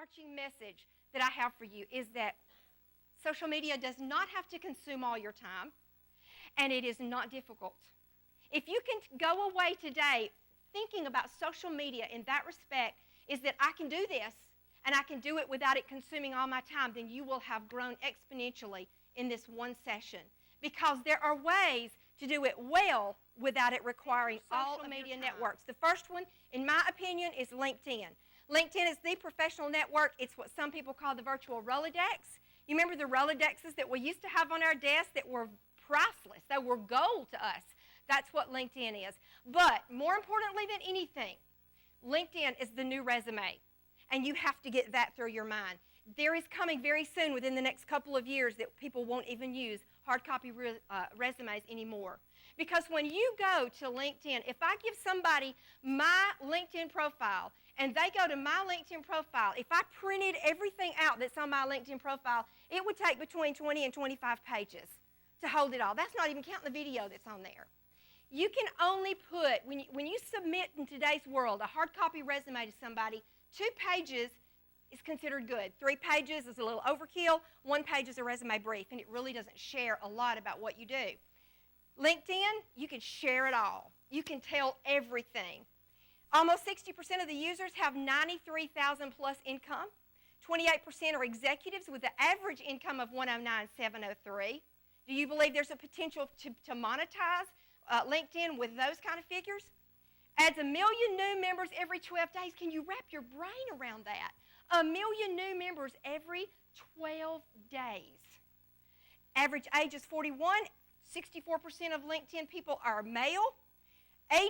overarching message that I have for you is that social media does not have to consume all your time, and it is not difficult. If you can go away today thinking about social media in that respect, is that I can do this, and I can do it without it consuming all my time, then you will have grown exponentially in this one session. Because there are ways to do it well without it requiring all media networks. The first one, in my opinion, is LinkedIn. LinkedIn is the professional network. It's what some people call the virtual Rolodex. You remember the Rolodexes that we used to have on our desks that were priceless? They were gold to us. That's what LinkedIn is. But more importantly than anything, LinkedIn is the new resume. And you have to get that through your mind. There is coming very soon, within the next couple of years, that people won't even use hard copy resumes anymore. Because when you go to LinkedIn, if I give somebody my LinkedIn profile and they go to my LinkedIn profile, if I printed everything out that's on my LinkedIn profile, it would take between 20 and 25 pages to hold it all. That's not even counting the video that's on there. You can only put, when you submit in today's world a hard copy resume to somebody, 2 pages is considered good. 3 pages is a little overkill. 1 page is a resume brief, and it really doesn't share a lot about what you do. LinkedIn, you can share it all. You can tell everything. Almost 60% of the users have 93,000 plus income. 28% are executives with the average income of 109,703. Do you believe there's a potential to monetize LinkedIn with those kind of figures? Adds 1 million new members every 12 days. Can you wrap your brain around that? 1 million new members every 12 days. Average age is 41. 64% of LinkedIn people are male. 80%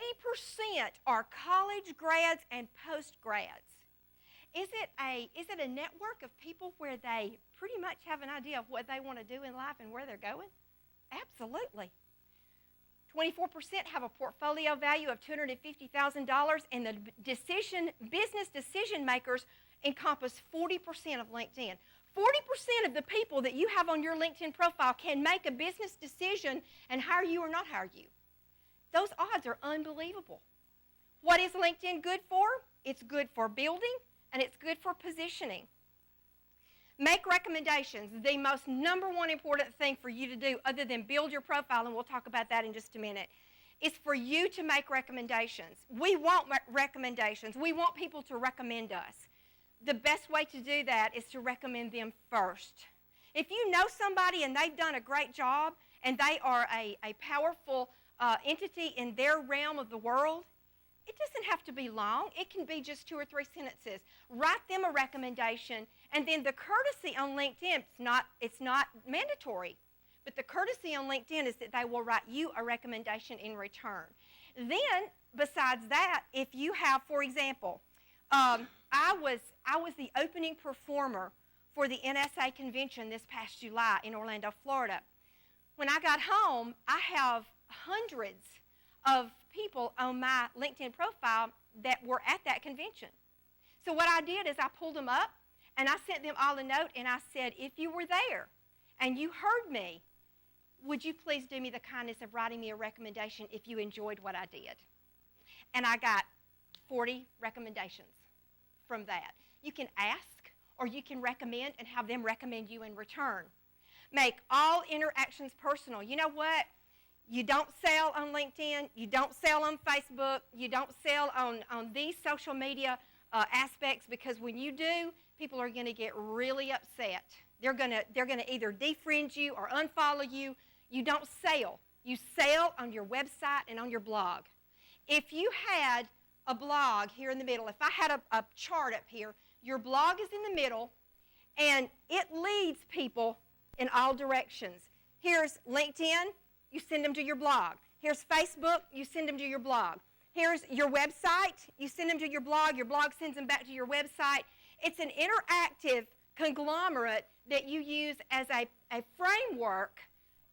are college grads and post-grads. Is it a network of people where they pretty much have an idea of what they want to do in life and where they're going? Absolutely. 24% have a portfolio value of $250,000, and the business decision makers encompass 40% of LinkedIn. 40% of the people that you have on your LinkedIn profile can make a business decision and hire you or not hire you. Those odds are unbelievable. What is LinkedIn good for? It's good for building, and it's good for positioning. Make recommendations. The most number one important thing for you to do, other than build your profile, and we'll talk about that in just a minute, is for you to make recommendations. We want recommendations. We want people to recommend us. The best way to do that is to recommend them first. If you know somebody and they've done a great job and they are a powerful entity in their realm of the world, it doesn't have to be long. It can be just 2 or 3 sentences. Write them a recommendation, and then the courtesy on LinkedIn, it's not mandatory, but the courtesy on LinkedIn is that they will write you a recommendation in return. Then, besides that, if you have, for example, I was the opening performer for the NSA convention this past July in Orlando, Florida. When I got home, I have hundreds of people on my LinkedIn profile that were at that convention. So what I did is I pulled them up and I sent them all a note and I said, if you were there and you heard me, would you please do me the kindness of writing me a recommendation if you enjoyed what I did? And I got 40 recommendations from that. You can ask or you can recommend and have them recommend you in return. Make all interactions personal. You know what? You don't sell on LinkedIn, you don't sell on Facebook, you don't sell on these social media aspects, because when you do, people are going to get really upset. They're going to either defriend you or unfollow you. You don't sell. You sell on your website and on your blog. If you had a blog here in the middle, if I had a chart up here, your blog is in the middle, and it leads people in all directions. Here's LinkedIn. You send them to your blog. Here's Facebook, you send them to your blog. Here's your website, you send them to your blog sends them back to your website. It's an interactive conglomerate that you use as a framework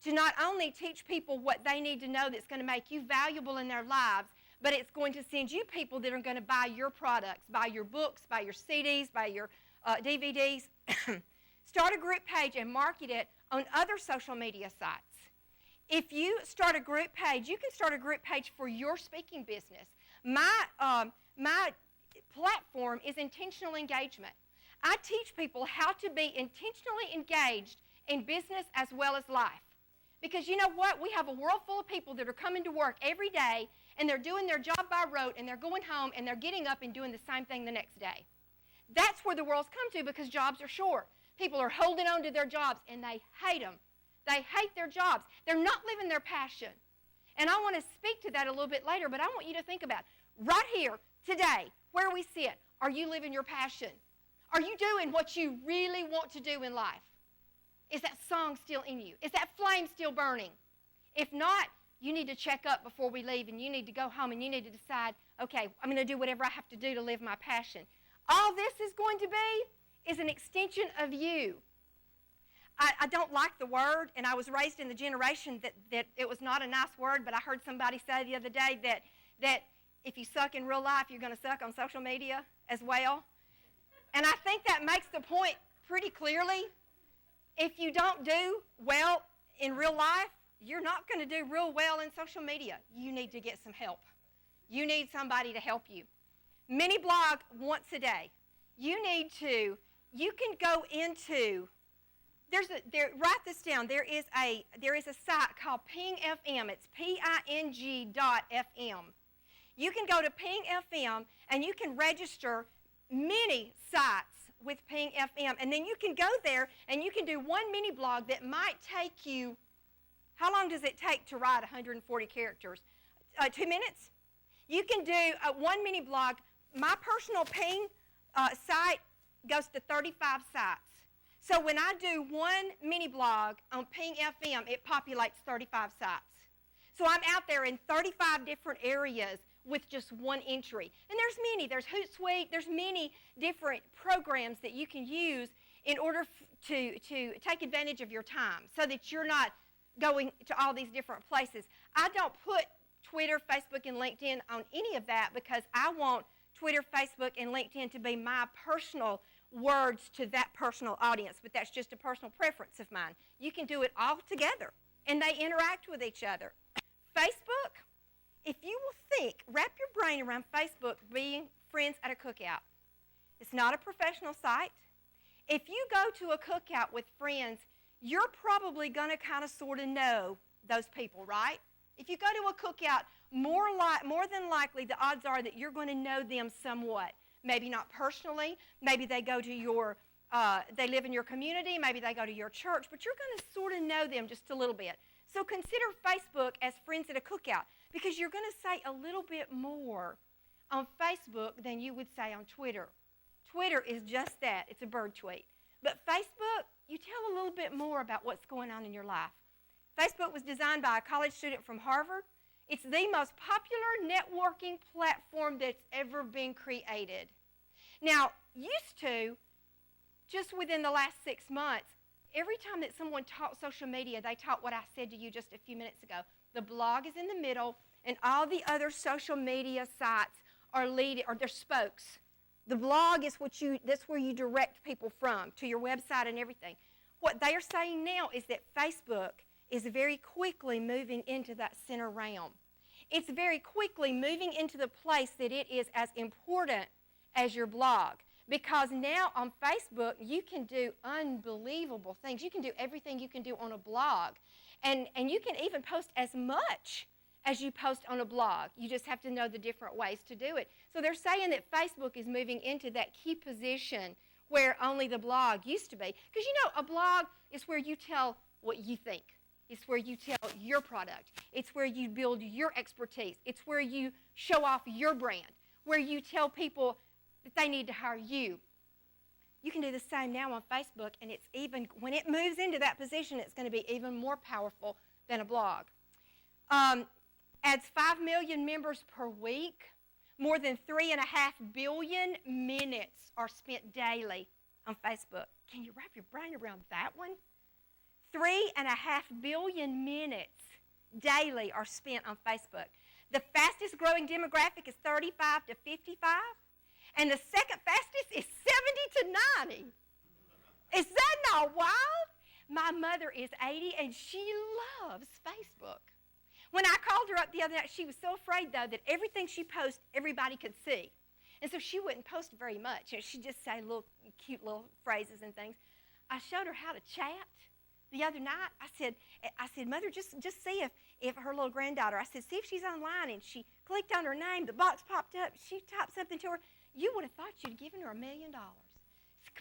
to not only teach people what they need to know that's going to make you valuable in their lives, but it's going to send you people that are going to buy your products, buy your books, buy your CDs, buy your DVDs. Start a group page and market it on other social media sites. If you start a group page, you can start a group page for your speaking business. My platform is intentional engagement. I teach people how to be intentionally engaged in business as well as life. Because you know what? We have a world full of people that are coming to work every day, and they're doing their job by rote, and they're going home, and they're getting up and doing the same thing the next day. That's where the world's come to because jobs are short. People are holding on to their jobs, and they hate them. They hate their jobs. They're not living their passion. And I want to speak to that a little bit later, but I want you to think about right here, today, where we sit, are you living your passion? Are you doing what you really want to do in life? Is that song still in you? Is that flame still burning? If not, you need to check up before we leave, and you need to go home, and you need to decide, okay, I'm going to do whatever I have to do to live my passion. All this is going to be is an extension of you. I don't like the word, and I was raised in the generation that it was not a nice word, but I heard somebody say the other day that if you suck in real life, you're going to suck on social media as well. And I think that makes the point pretty clearly. If you don't do well in real life, you're not going to do real well in social media. You need to get some help. You need somebody to help you. Mini blog once a day. You can go into, write this down. There is a site called Ping FM. It's ping.fm. You can go to Ping FM and you can register many sites with Ping FM, and then you can go there and you can do one mini blog that might take you, how long does it take to write 140 characters? 2 minutes? You can do one mini blog. My personal Ping site goes to 35 sites. So when I do one mini blog on Ping FM, it populates 35 sites. So I'm out there in 35 different areas with just one entry. And there's many. There's Hootsuite. There's many different programs that you can use in order to take advantage of your time so that you're not going to all these different places. I don't put Twitter, Facebook, and LinkedIn on any of that because I want Twitter, Facebook, and LinkedIn to be my personal words to that personal audience, but that's just a personal preference of mine. You can do it all together, and they interact with each other. Facebook, if you will think, wrap your brain around Facebook being friends at a cookout. It's not a professional site. If you go to a cookout with friends, you're probably going to kind of sort of know those people, right? If you go to a cookout, more than likely the odds are that you're going to know them somewhat. Maybe not personally. Maybe they go to they live in your community. Maybe they go to your church. But you're going to sort of know them just a little bit. So consider Facebook as friends at a cookout because you're going to say a little bit more on Facebook than you would say on Twitter. Twitter is just that. It's a bird tweet. But Facebook, you tell a little bit more about what's going on in your life. Facebook was designed by a college student from Harvard. It's the most popular networking platform that's ever been created. Now, used to, just within the last 6 months, every time that someone taught social media, they taught what I said to you just a few minutes ago. The blog is in the middle, and all the other social media sites are leading, or they're spokes. The blog is that's where you direct people from to your website and everything. What they are saying now is that Facebook is very quickly moving into that center realm. It's very quickly moving into the place that it is as important as your blog. Because now on Facebook, you can do unbelievable things. You can do everything you can do on a blog. And you can even post as much as you post on a blog. You just have to know the different ways to do it. So they're saying that Facebook is moving into that key position where only the blog used to be. Because you know, a blog is where you tell what you think. It's where you tell your product. It's where you build your expertise. It's where you show off your brand, where you tell people that they need to hire you. You can do the same now on Facebook, and it's even, when it moves into that position, it's going to be even more powerful than a blog. Adds 5 million members per week. More than 3.5 billion minutes are spent daily on Facebook. Can you wrap your brain around that one? 3.5 billion minutes daily are spent on Facebook. The fastest growing demographic is 35 to 55, and the second fastest is 70 to 90. Is that not wild? My mother is 80, and she loves Facebook. When I called her up the other night, she was so afraid, though, that everything she posts, everybody could see. And so she wouldn't post very much. She'd just say little cute little phrases and things. I showed her how to chat the other night. I said, Mother, just see if her little granddaughter, I said, see if she's online. And she clicked on her name. The box popped up. She typed something to her. You would have thought you'd given her $1 million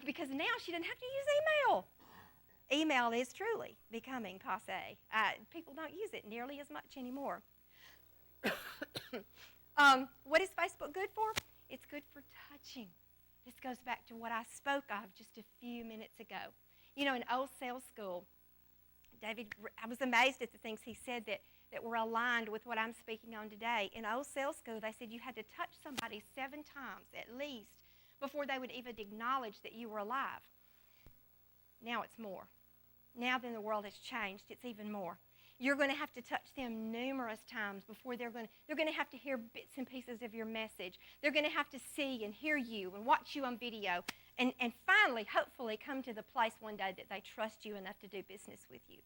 because now she doesn't have to use email. Email is truly becoming passe. People don't use it nearly as much anymore. What is Facebook good for? It's good for touching. This goes back to what I spoke of just a few minutes ago. You know, in old sales school, I was amazed at the things he said that were aligned with what I'm speaking on today. In old sales school, they said you had to touch somebody 7 times at least before they would even acknowledge that you were alive. Now it's more. Now then the world has changed. It's even more. You're going to have to touch them numerous times before they're going to have to hear bits and pieces of your message. They're going to have to see and hear you and watch you on video and finally, hopefully, come to the place one day that they trust you enough to do business with you.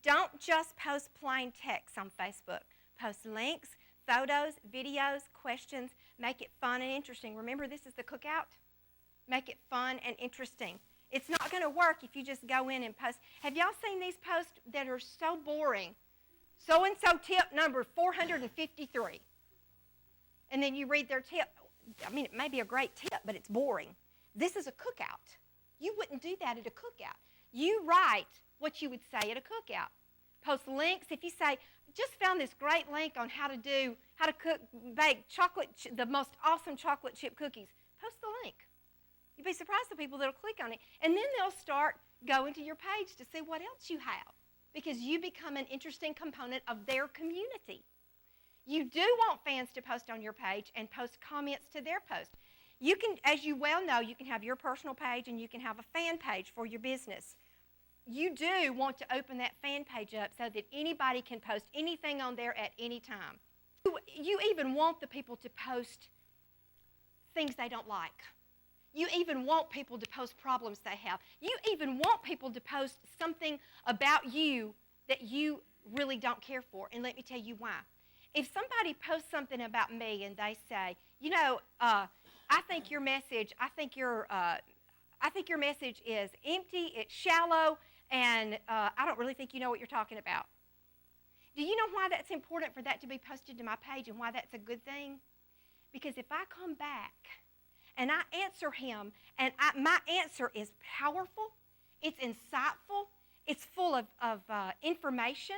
Don't just post plain text on Facebook. Post links, photos, videos, questions. Make it fun and interesting. Remember, this is the cookout. Make it fun and interesting. It's not going to work if you just go in and post. Have y'all seen these posts that are so boring? So-and-so tip number 453. And then you read their tip. I mean, it may be a great tip, but it's boring. This is a cookout. You wouldn't do that at a cookout. You write what you would say at a cookout. Post links. If you say, just found this great link on how to bake the most awesome chocolate chip cookies, post the link. You'd be surprised the people that will click on it. And then they'll start going to your page to see what else you have because you become an interesting component of their community. You do want fans to post on your page and post comments to their post. You can, as you well know, you can have your personal page and you can have a fan page for your business. You do want to open that fan page up so that anybody can post anything on there at any time. You even want the people to post things they don't like. You even want people to post problems they have. You even want people to post something about you that you really don't care for. And let me tell you why. If somebody posts something about me and they say, you know, I think your message is empty, it's shallow, and I don't really think you know what you're talking about. Do you know why that's important for that to be posted to my page and why that's a good thing? Because if I come back and I answer him, and my answer is powerful, it's insightful, it's full of information,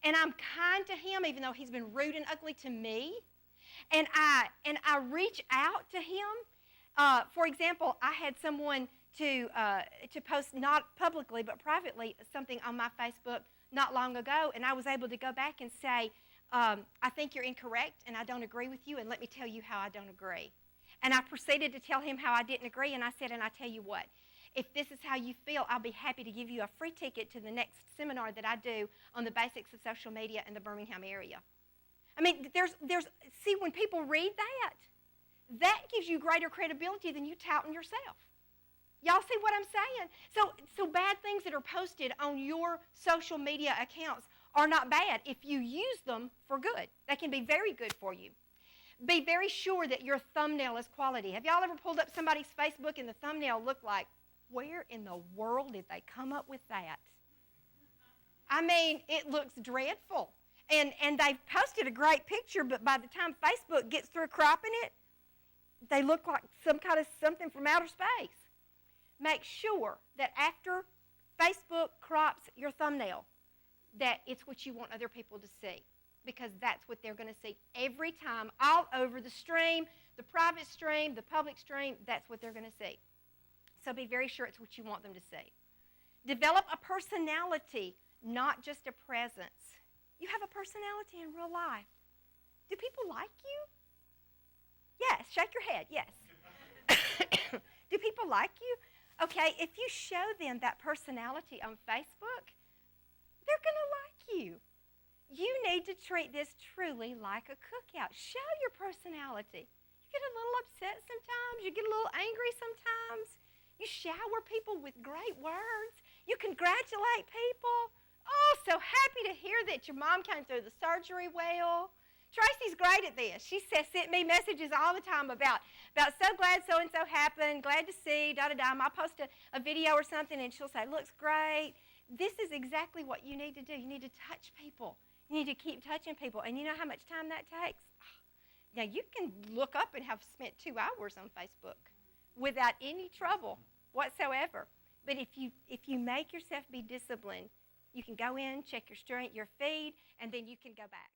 and I'm kind to him even though he's been rude and ugly to me, and I reach out to him. For example, I had someone to post not publicly but privately something on my Facebook not long ago, and I was able to go back and say, I think you're incorrect, and I don't agree with you, and let me tell you how I don't agree. And I proceeded to tell him how I didn't agree, and I said, and I tell you what, if this is how you feel, I'll be happy to give you a free ticket to the next seminar that I do on the basics of social media in the Birmingham area. I mean, see, when people read that gives you greater credibility than you touting yourself. Y'all see what I'm saying? So bad things that are posted on your social media accounts are not bad if you use them for good. They can be very good for you. Be very sure that your thumbnail is quality. Have y'all ever pulled up somebody's Facebook and the thumbnail looked like, where in the world did they come up with that? I mean, it looks dreadful. And they've posted a great picture, but by the time Facebook gets through cropping it, they look like something from outer space. Make sure that after Facebook crops your thumbnail, that it's what you want other people to see, because that's what they're going to see every time, all over the stream, the private stream, the public stream, that's what they're going to see. So be very sure it's what you want them to see. Develop a personality, not just a presence. You have a personality in real life. Do people like you? Yes, shake your head, yes. Do people like you? Okay, if you show them that personality on Facebook, they're going to like you. You need to treat this truly like a cookout. Show your personality. You get a little upset sometimes. You get a little angry sometimes. You shower people with great words. You congratulate people. Oh, so happy to hear that your mom came through the surgery well. Tracy's great at this. She sent me messages all the time about so glad so-and-so happened, glad to see, da-da-da. I'll post a video or something, and she'll say, looks great. This is exactly what you need to do. You need to touch people. You need to keep touching people. And you know how much time that takes? Now, you can look up and have spent 2 hours on Facebook without any trouble whatsoever. But if you make yourself be disciplined, you can go in, check your feed, and then you can go back.